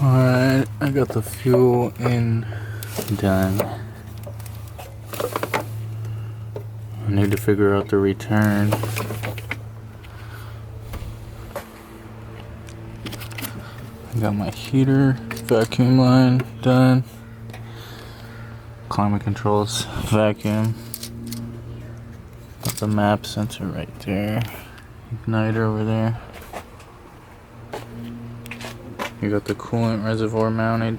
Alright, I got the fuel in done. I need to figure out the return. I got my heater, vacuum line done. Climate controls, vacuum. Got the map sensor right there. Igniter over there. You got the coolant reservoir mounted.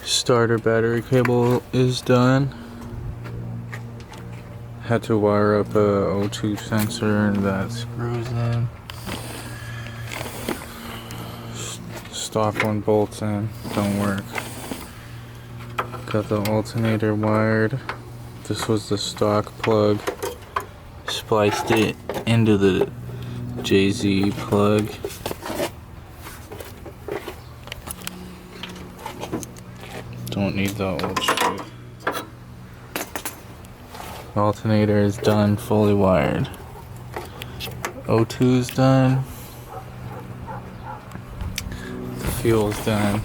Starter battery cable is done. Had to wire up a O2 sensor that screws in. Stock one bolts in, don't work. Got the alternator wired. This was the stock plug. Spliced it into the 1jzgte plug. Don't need the old screw. Alternator is done, fully wired. O2 is done. The fuel's done.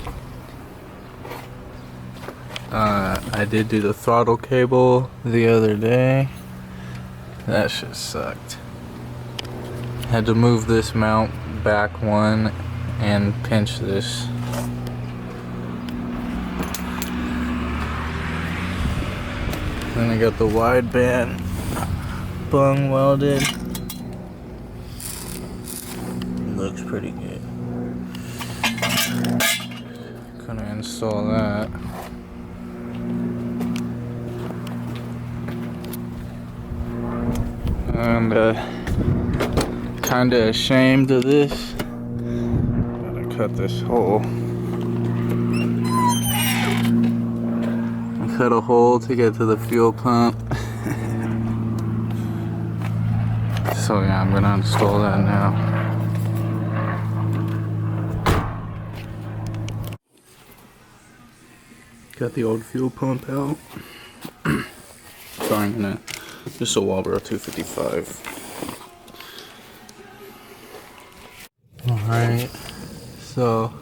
I did do the throttle cable the other day. That shit sucked. Had to move this mount back one and pinch this. Then I got the wideband bung welded. Looks pretty good. Gonna install that. And kinda ashamed of this. Gotta cut this hole. Cut a hole to get to the fuel pump. So yeah, I'm gonna install that now. Got the old fuel pump out. So I'm gonna, just a Walbro 255. Alright, so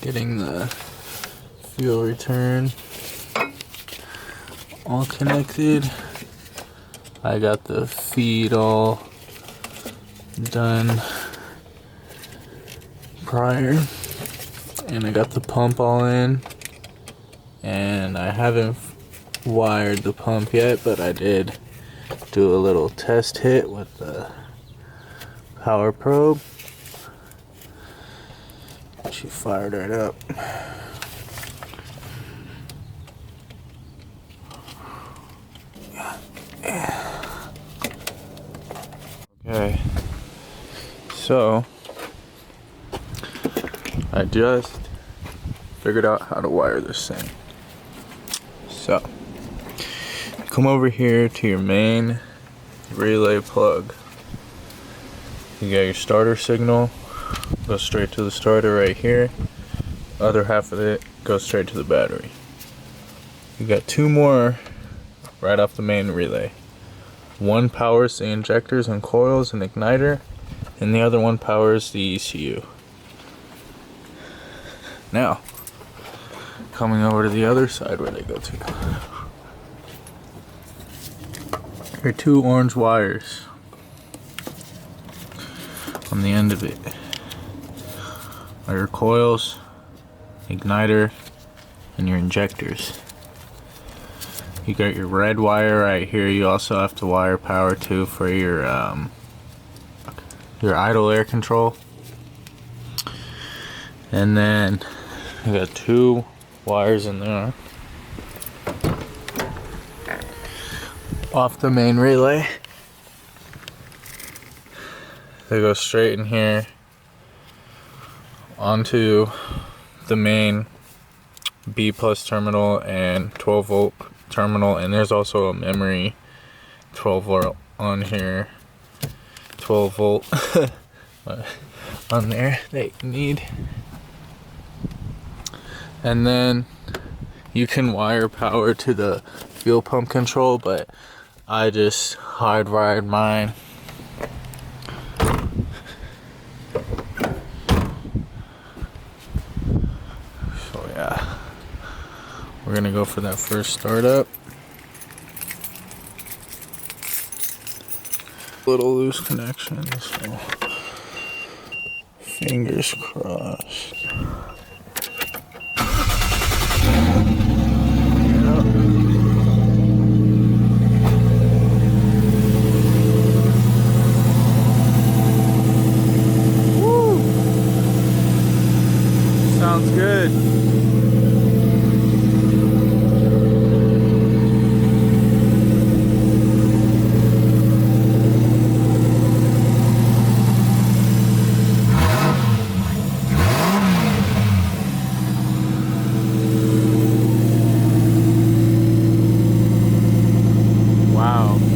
getting the fuel return all connected. I got the feed all done prior, and I got the pump all in, and I haven't wired the pump yet, but I did do a little test hit with the power probe. She fired right up. Okay, so I just figured out how to wire this thing. So come over here to your main relay plug. You got your starter signal, goes straight to the starter right here. Other half of it goes straight to the battery. You got two more right off the main relay. One powers the injectors and coils and igniter, and the other one powers the ECU. Now, coming over to the other side where they go to. There are two orange wires on the end of it. Are your coils, igniter, and your injectors. You got your red wire right here. You also have to wire power to for your idle air control. And then you got two wires in there off the main relay. They go straight in here onto the main B plus terminal and 12 volt terminal, and there's also a memory 12 volt on here, 12 volt on there that you need. And then you can wire power to the fuel pump control, but I just hardwired mine. We're gonna go for that first startup. Little loose connection, so fingers crossed. Sounds good. Wow.